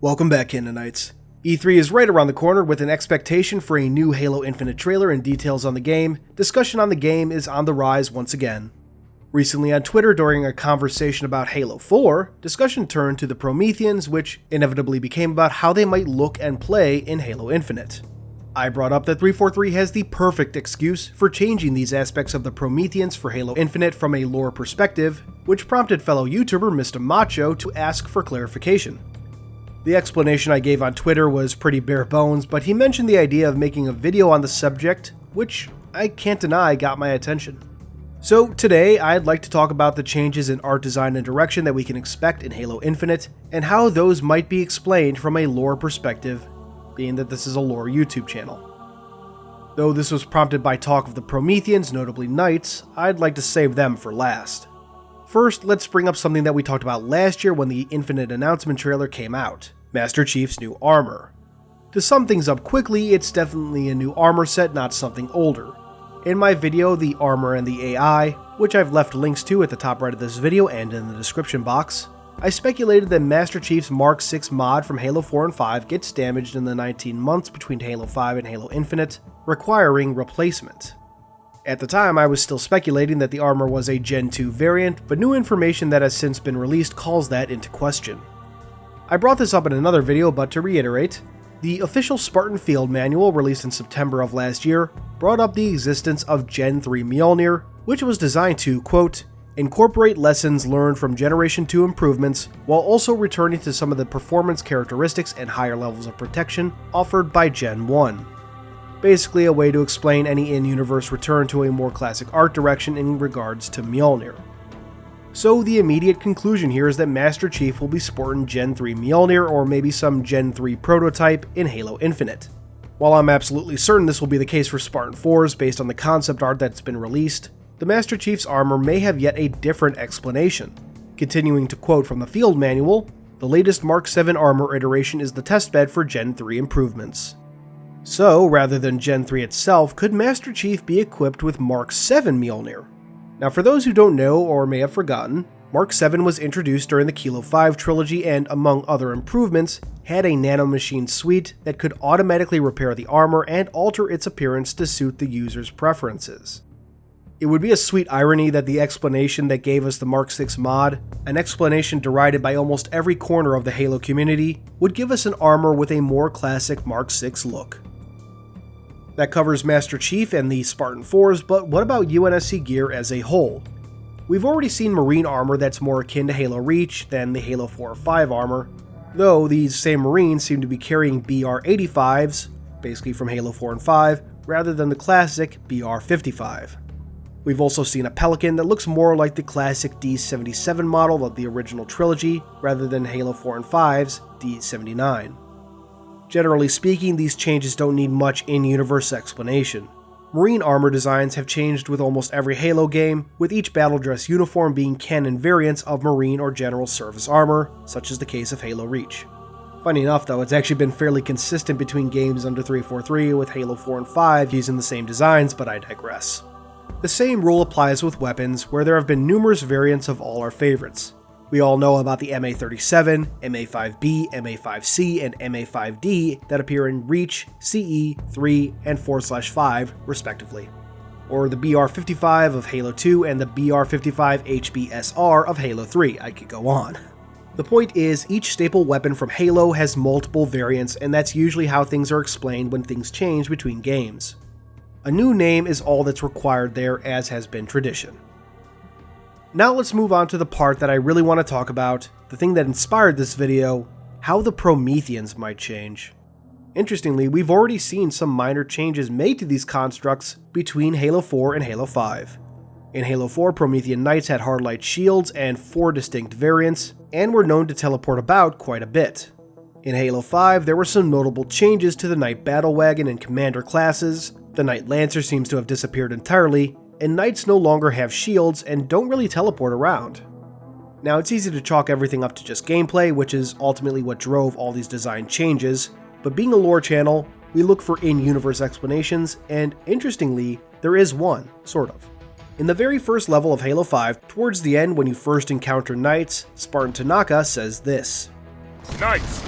Welcome back, Canonites. E3 is right around the corner with an expectation for a new Halo Infinite trailer and details on the game. Discussion on the game is on the rise once again. Recently on Twitter, during a conversation about Halo 4, discussion turned to the Prometheans, which inevitably became about how they might look and play in Halo Infinite. I brought up that 343 has the perfect excuse for changing these aspects of the Prometheans for Halo Infinite from a lore perspective, which prompted fellow YouTuber Mr. Macho to ask for clarification. The explanation I gave on Twitter was pretty bare bones, but he mentioned the idea of making a video on the subject, which I can't deny got my attention. So today, I'd like to talk about the changes in art design and direction that we can expect in Halo Infinite, and how those might be explained from a lore perspective, being that this is a lore YouTube channel. Though this was prompted by talk of the Prometheans, notably Knights, I'd like to save them for last. First, let's bring up something that we talked about last year when the Infinite announcement trailer came out, Master Chief's new armor. To sum things up quickly, it's definitely a new armor set, not something older. In my video, The Armor and the AI, which I've left links to at the top right of this video and in the description box, I speculated that Master Chief's Mark 6 mod from Halo 4 and 5 gets damaged in the 19 months between Halo 5 and Halo Infinite, requiring replacement. At the time, I was still speculating that the armor was a Gen 2 variant, but new information that has since been released calls that into question. I brought this up in another video, but to reiterate, the official Spartan Field Manual released in September of last year brought up the existence of Gen 3 Mjolnir, which was designed to, quote, incorporate lessons learned from Generation 2 improvements while also returning to some of the performance characteristics and higher levels of protection offered by Gen 1. Basically a way to explain any in-universe return to a more classic art direction in regards to Mjolnir. So the immediate conclusion here is that Master Chief will be sporting Gen 3 Mjolnir or maybe some Gen 3 prototype in Halo Infinite. While I'm absolutely certain this will be the case for Spartan 4s based on the concept art that's been released, the Master Chief's armor may have yet a different explanation. Continuing to quote from the Field Manual, the latest Mark 7 armor iteration is the testbed for Gen 3 improvements. So, rather than Gen 3 itself, could Master Chief be equipped with Mark 7 Mjolnir? Now for those who don't know or may have forgotten, Mark 7 was introduced during the Kilo 5 trilogy and, among other improvements, had a nanomachine suite that could automatically repair the armor and alter its appearance to suit the user's preferences. It would be a sweet irony that the explanation that gave us the Mark 6 mod, an explanation derided by almost every corner of the Halo community, would give us an armor with a more classic Mark 6 look. That covers Master Chief and the Spartan 4s, but what about UNSC gear as a whole? We've already seen Marine armor that's more akin to Halo Reach than the Halo 4 or 5 armor, though these same Marines seem to be carrying BR-85s, basically from Halo 4 and 5, rather than the classic BR-55. We've also seen a Pelican that looks more like the classic D-77 model of the original trilogy, rather than Halo 4 and 5's D-79. Generally speaking, these changes don't need much in-universe explanation. Marine armor designs have changed with almost every Halo game, with each battle dress uniform being canon variants of Marine or General Service armor, such as the case of Halo Reach. Funny enough though, it's actually been fairly consistent between games under 343, with Halo 4 and 5 using the same designs, but I digress. The same rule applies with weapons, where there have been numerous variants of all our favorites. We all know about the MA-37, MA-5B, MA-5C, and MA-5D that appear in Reach, CE, 3, and 4/5, respectively. Or the BR-55 of Halo 2 and the BR-55 HBSR of Halo 3, I could go on. The point is, each staple weapon from Halo has multiple variants, and that's usually how things are explained when things change between games. A new name is all that's required there, as has been tradition. Now let's move on to the part that I really want to talk about, the thing that inspired this video, how the Prometheans might change. Interestingly, we've already seen some minor changes made to these constructs between Halo 4 and Halo 5. In Halo 4, Promethean Knights had hardlight shields and 4 distinct variants, and were known to teleport about quite a bit. In Halo 5, there were some notable changes to the Knight Battle Wagon and Commander classes. The Knight Lancer seems to have disappeared entirely, and Knights no longer have shields and don't really teleport around. Now it's easy to chalk everything up to just gameplay, which is ultimately what drove all these design changes, but being a lore channel, we look for in-universe explanations, and interestingly, there is one, sort of. In the very first level of Halo 5, towards the end when you first encounter Knights, Spartan Tanaka says this. Knights,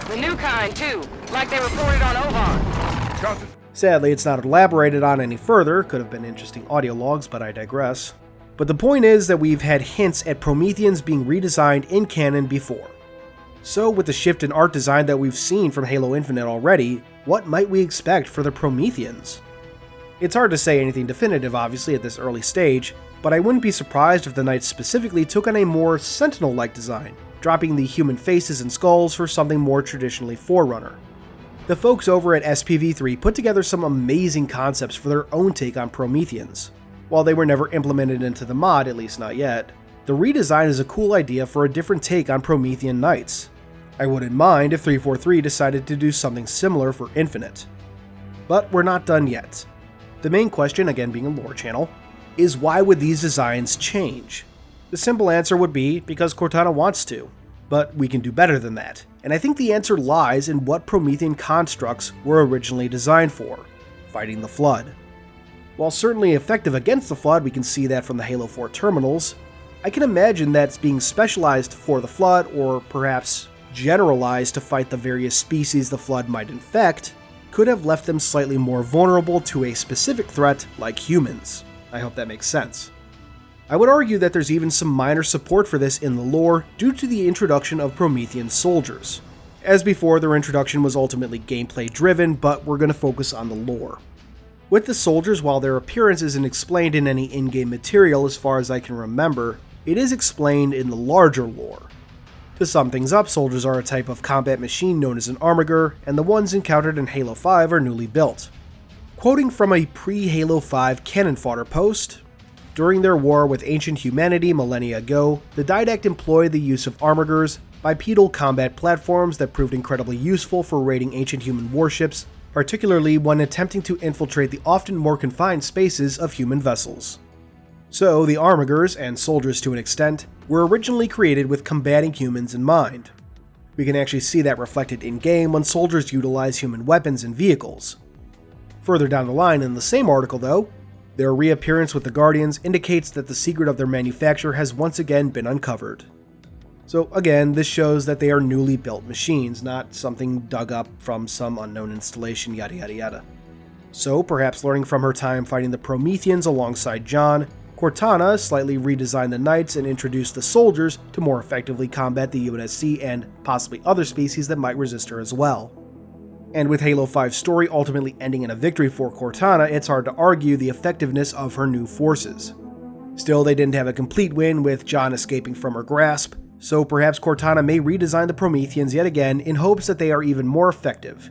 The new kind, too, like they reported on Ovan. Sadly, it's not elaborated on any further. Could have been interesting audio logs, but I digress. But the point is that we've had hints at Prometheans being redesigned in canon before. So with the shift in art design that we've seen from Halo Infinite already, what might we expect for the Prometheans? It's hard to say anything definitive obviously at this early stage, but I wouldn't be surprised if the Knights specifically took on a more Sentinel-like design, dropping the human faces and skulls for something more traditionally Forerunner. The folks over at SPV3 put together some amazing concepts for their own take on Prometheans. While they were never implemented into the mod, at least not yet, the redesign is a cool idea for a different take on Promethean Knights. I wouldn't mind if 343 decided to do something similar for Infinite. But we're not done yet. The main question, again being a lore channel, is why would these designs change? The simple answer would be because Cortana wants to, but we can do better than that, and I think the answer lies in what Promethean constructs were originally designed for, fighting the Flood. While certainly effective against the Flood, we can see that from the Halo 4 terminals, I can imagine that's being specialized for the Flood, or perhaps generalized to fight the various species the Flood might infect, could have left them slightly more vulnerable to a specific threat like humans. I hope that makes sense. I would argue that there's even some minor support for this in the lore due to the introduction of Promethean soldiers. As before, their introduction was ultimately gameplay driven, but we're going to focus on the lore. With the soldiers, while their appearance isn't explained in any in-game material as far as I can remember, it is explained in the larger lore. To sum things up, soldiers are a type of combat machine known as an armiger, and the ones encountered in Halo 5 are newly built. Quoting from a pre-Halo 5 Canon fodder post, during their war with ancient humanity millennia ago, the Didact employed the use of armigers, bipedal combat platforms that proved incredibly useful for raiding ancient human warships, particularly when attempting to infiltrate the often more confined spaces of human vessels. So, the armigers, and soldiers to an extent, were originally created with combating humans in mind. We can actually see that reflected in-game when soldiers utilize human weapons and vehicles. Further down the line in the same article though, their reappearance with the Guardians indicates that the secret of their manufacture has once again been uncovered. So again, this shows that they are newly built machines, not something dug up from some unknown installation, yada yada yada. So perhaps learning from her time fighting the Prometheans alongside John, Cortana slightly redesigned the Knights and introduced the soldiers to more effectively combat the UNSC and possibly other species that might resist her as well. And with Halo 5's story ultimately ending in a victory for Cortana, it's hard to argue the effectiveness of her new forces. Still, they didn't have a complete win with John escaping from her grasp, so perhaps Cortana may redesign the Prometheans yet again in hopes that they are even more effective.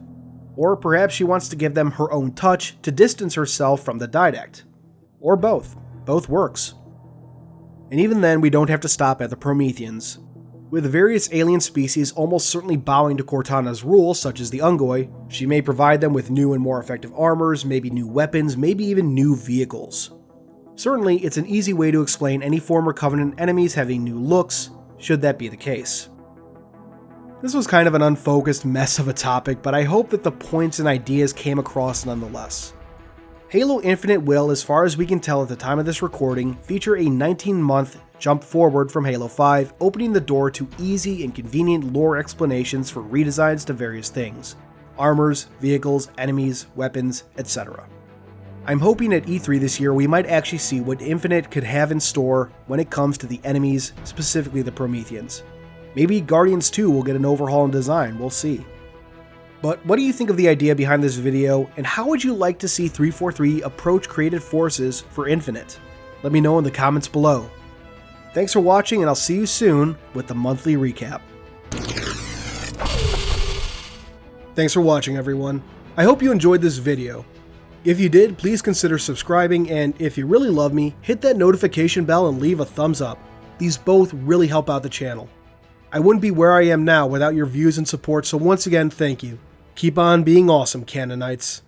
Or perhaps she wants to give them her own touch to distance herself from the Didact. Or both. Both works. And even then, we don't have to stop at the Prometheans. With various alien species almost certainly bowing to Cortana's rule, such as the Ungoi, she may provide them with new and more effective armors, maybe new weapons, maybe even new vehicles. Certainly, it's an easy way to explain any former Covenant enemies having new looks, should that be the case. This was kind of an unfocused mess of a topic, but I hope that the points and ideas came across nonetheless. Halo Infinite will, as far as we can tell at the time of this recording, feature a 19-month jump forward from Halo 5, opening the door to easy and convenient lore explanations for redesigns to various things: armors, vehicles, enemies, weapons, etc. I'm hoping at E3 this year we might actually see what Infinite could have in store when it comes to the enemies, specifically the Prometheans. Maybe Guardians 2 will get an overhaul in design, we'll see. But what do you think of the idea behind this video, and how would you like to see 343 approach created forces for Infinite? Let me know in the comments below. Thanks for watching, and I'll see you soon with the monthly recap. Thanks for watching, everyone. I hope you enjoyed this video. If you did, please consider subscribing, and if you really love me, hit that notification bell and leave a thumbs up. These both really help out the channel. I wouldn't be where I am now without your views and support, so once again, thank you. Keep on being awesome, Canonites.